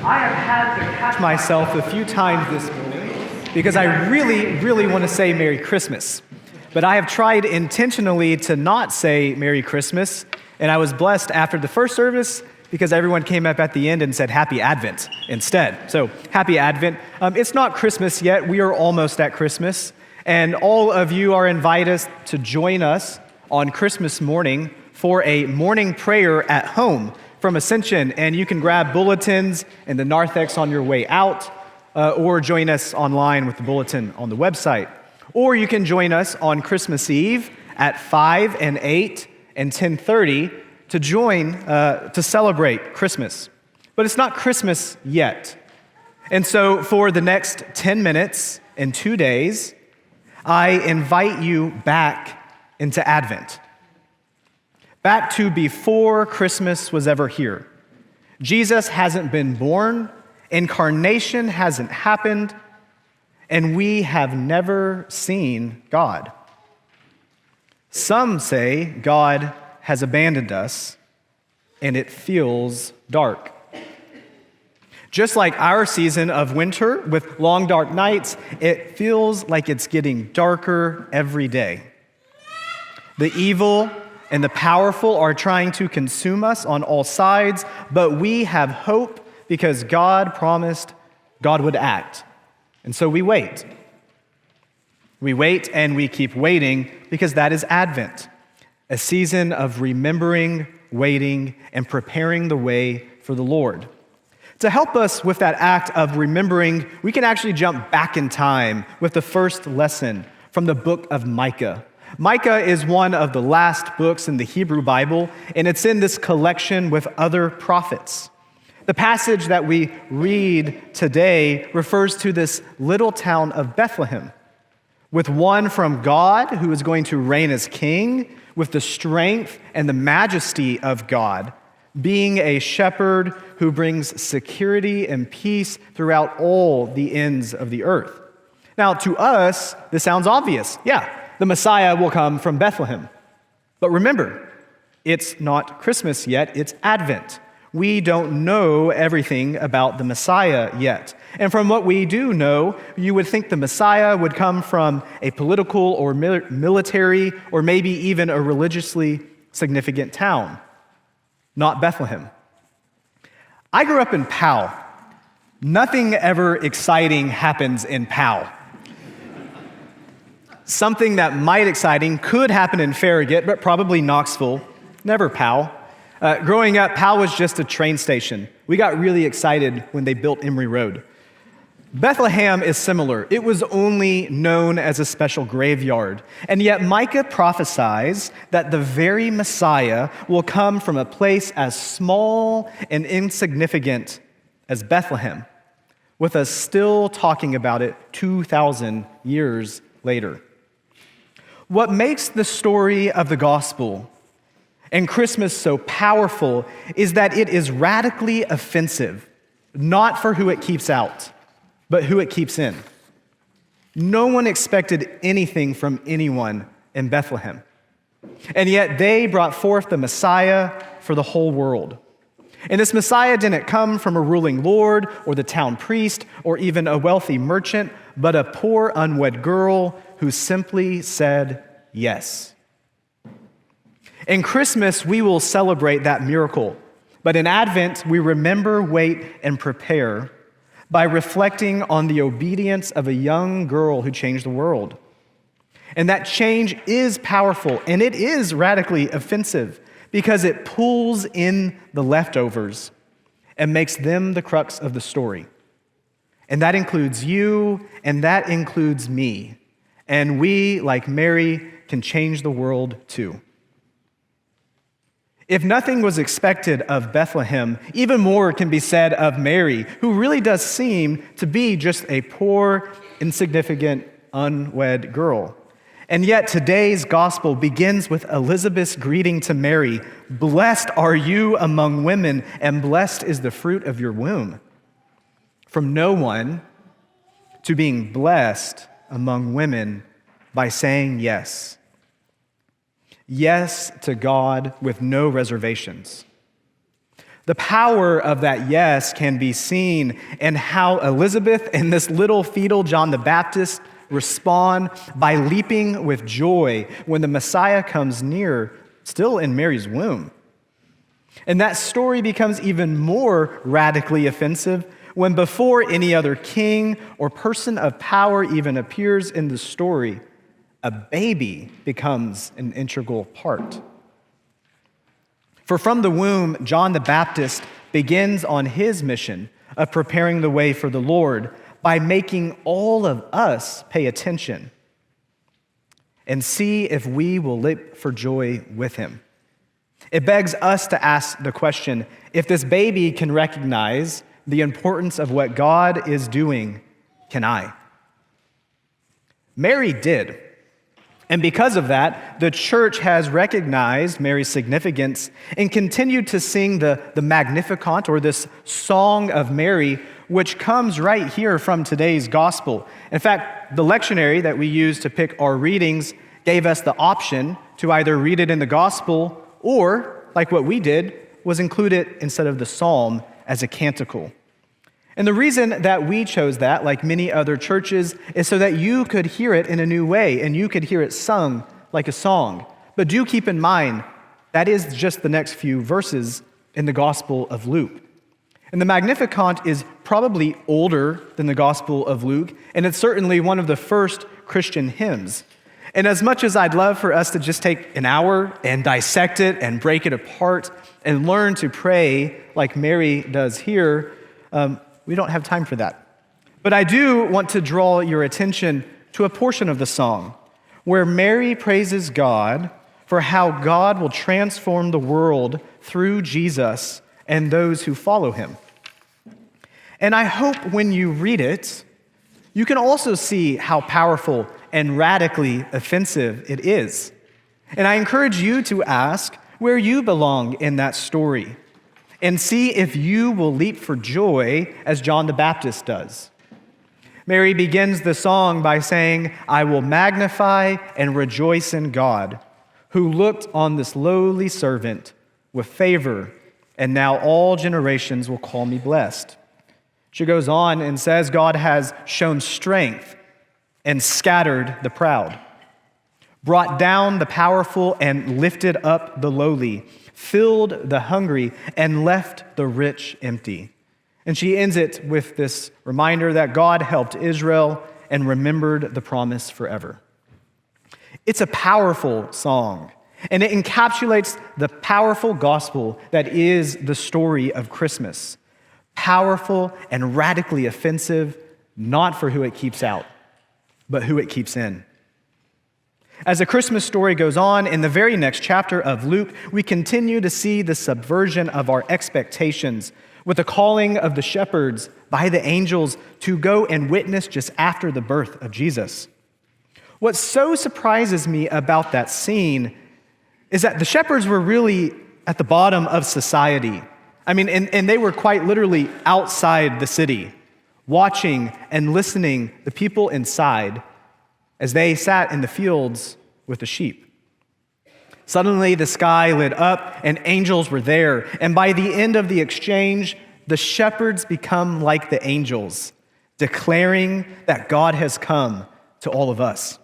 I have had to catch myself a few times this morning because I really want to say Merry Christmas. But I have tried intentionally to not say Merry Christmas, and I was blessed after the first service because everyone came up at the end and said Happy Advent instead. So, Happy Advent. It's not Christmas yet. We are almost at Christmas, and all of you are invited to join us on Christmas morning for a morning prayer at home from Ascension, and you can grab bulletins and the narthex on your way out, or join us online with the bulletin on the website. Or you can join us on Christmas Eve at 5 and 8 and 10:30 to join to celebrate Christmas. But it's not Christmas yet. And so for the next 10 minutes and 2 days, I invite you back into Advent. Back to before Christmas was ever here. Jesus hasn't been born, incarnation hasn't happened, and we have never seen God. Some say God has abandoned us, and it feels dark. Just like our season of winter with long dark nights, it feels like it's getting darker every day. The evil and the powerful are trying to consume us on all sides, but we have hope because God promised God would act. And so we wait. We wait and we keep waiting because that is Advent, a season of remembering, waiting, and preparing the way for the Lord. To help us with that act of remembering, we can actually jump back in time with the first lesson from the book of Micah. Micah is one of the last books in the Hebrew Bible, and it's in this collection with other prophets. The passage that we read today refers to this little town of Bethlehem, with one from God who is going to reign as king, with the strength and the majesty of God, being a shepherd who brings security and peace throughout all the ends of the earth. Now, to us, this sounds obvious. Yeah, the Messiah will come from Bethlehem. But remember, it's not Christmas yet, it's Advent. We don't know everything about the Messiah yet. And from what we do know, you would think the Messiah would come from a political or military or maybe even a religiously significant town, not Bethlehem. I grew up in Powell. Nothing ever exciting happens in Powell. Something that might exciting could happen in Farragut, but probably Knoxville, never Powell. Growing up, Powell was just a train station. We got really excited when they built Emory Road. Bethlehem is similar. It was only known as a special graveyard. And yet Micah prophesies that the very Messiah will come from a place as small and insignificant as Bethlehem, with us still talking about it 2,000 years later. What makes the story of the gospel and Christmas so powerful is that it is radically offensive, not for who it keeps out, but who it keeps in. No one expected anything from anyone in Bethlehem, and yet they brought forth the Messiah for the whole world. And this Messiah didn't come from a ruling lord or the town priest or even a wealthy merchant, but a poor unwed girl who simply said yes. In Christmas, we will celebrate that miracle, but in Advent, we remember, wait, and prepare by reflecting on the obedience of a young girl who changed the world. And that change is powerful, and it is radically offensive because it pulls in the leftovers and makes them the crux of the story. And that includes you, and that includes me. And we, like Mary, can change the world too. If nothing was expected of Bethlehem, even more can be said of Mary, who really does seem to be just a poor, insignificant, unwed girl. And yet today's gospel begins with Elizabeth's greeting to Mary, "Blessed are you among women, and blessed is the fruit of your womb." From no one to being blessed among women by saying yes. Yes to God with no reservations. The power of that yes can be seen in how Elizabeth and this little fetal John the Baptist respond by leaping with joy when the Messiah comes near, still in Mary's womb. And that story becomes even more radically offensive when before any other king or person of power even appears in the story, a baby becomes an integral part. For from the womb, John the Baptist begins on his mission of preparing the way for the Lord by making all of us pay attention and see if we will leap for joy with him. It begs us to ask the question, if this baby can recognize the importance of what God is doing, can I? Mary did. And because of that, the church has recognized Mary's significance and continued to sing the Magnificat, or this song of Mary, which comes right here from today's gospel. In fact, the lectionary that we use to pick our readings gave us the option to either read it in the gospel or, like what we did, was include it instead of the psalm as a canticle. And the reason that we chose that, like many other churches, is so that you could hear it in a new way and you could hear it sung like a song. But do keep in mind, that is just the next few verses in the Gospel of Luke. And the Magnificat is probably older than the Gospel of Luke, and it's certainly one of the first Christian hymns. And as much as I'd love for us to just take an hour and dissect it and break it apart and learn to pray like Mary does here, we don't have time for that. But I do want to draw your attention to a portion of the song where Mary praises God for how God will transform the world through Jesus and those who follow him. And I hope when you read it, you can also see how powerful and radically offensive it is. And I encourage you to ask where you belong in that story and see if you will leap for joy as John the Baptist does. Mary begins the song by saying, "I will magnify and rejoice in God, who looked on this lowly servant with favor, and now all generations will call me blessed." She goes on and says, God has shown strength and scattered the proud, brought down the powerful and lifted up the lowly, filled the hungry and left the rich empty. And she ends it with this reminder that God helped Israel and remembered the promise forever. It's a powerful song, and it encapsulates the powerful gospel that is the story of Christmas. Powerful and radically offensive, not for who it keeps out, but who it keeps in. As the Christmas story goes on, in the very next chapter of Luke, we continue to see the subversion of our expectations with the calling of the shepherds by the angels to go and witness just after the birth of Jesus. What so surprises me about that scene is that the shepherds were really at the bottom of society. I mean, and they were quite literally outside the city, watching and listening the people inside as they sat in the fields with the sheep. Suddenly, the sky lit up and angels were there. And by the end of the exchange, the shepherds become like the angels, declaring that God has come to all of us.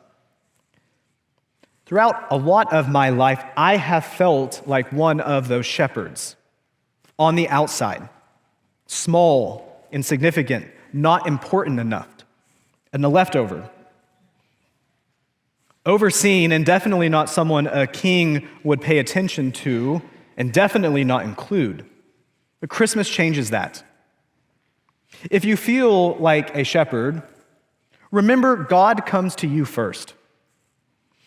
Throughout a lot of my life, I have felt like one of those shepherds on the outside, small, insignificant, not important enough, and the leftover. Overseen, and definitely not someone a king would pay attention to, and definitely not include. But Christmas changes that. If you feel like a shepherd, remember God comes to you first.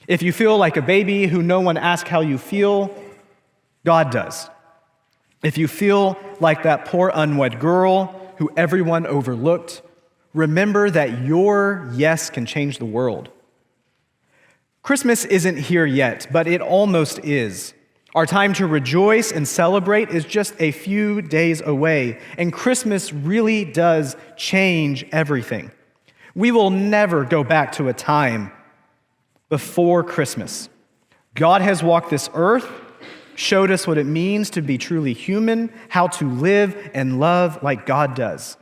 If you feel like a baby who no one asks how you feel, God does. If you feel like that poor unwed girl who everyone overlooked, remember that your yes can change the world. Christmas isn't here yet, but it almost is. Our time to rejoice and celebrate is just a few days away, and Christmas really does change everything. We will never go back to a time before Christmas. God has walked this earth, showed us what it means to be truly human, how to live and love like God does.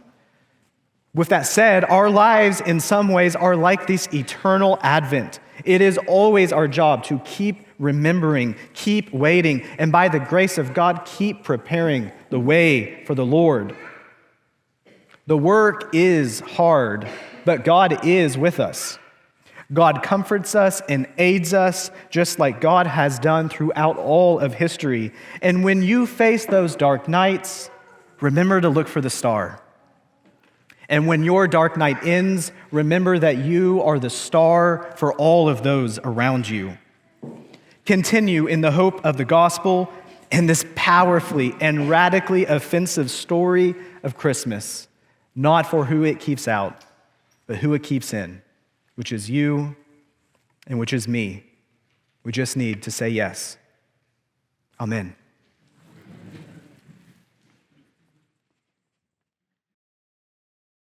With that said, our lives in some ways are like this eternal Advent. It is always our job to keep remembering, keep waiting, and by the grace of God, keep preparing the way for the Lord. The work is hard, but God is with us. God comforts us and aids us just like God has done throughout all of history. And when you face those dark nights, remember to look for the star. And when your dark night ends, remember that you are the star for all of those around you. Continue in the hope of the gospel and this powerfully and radically offensive story of Christmas, not for who it keeps out, but who it keeps in, which is you and which is me. We just need to say yes. Amen.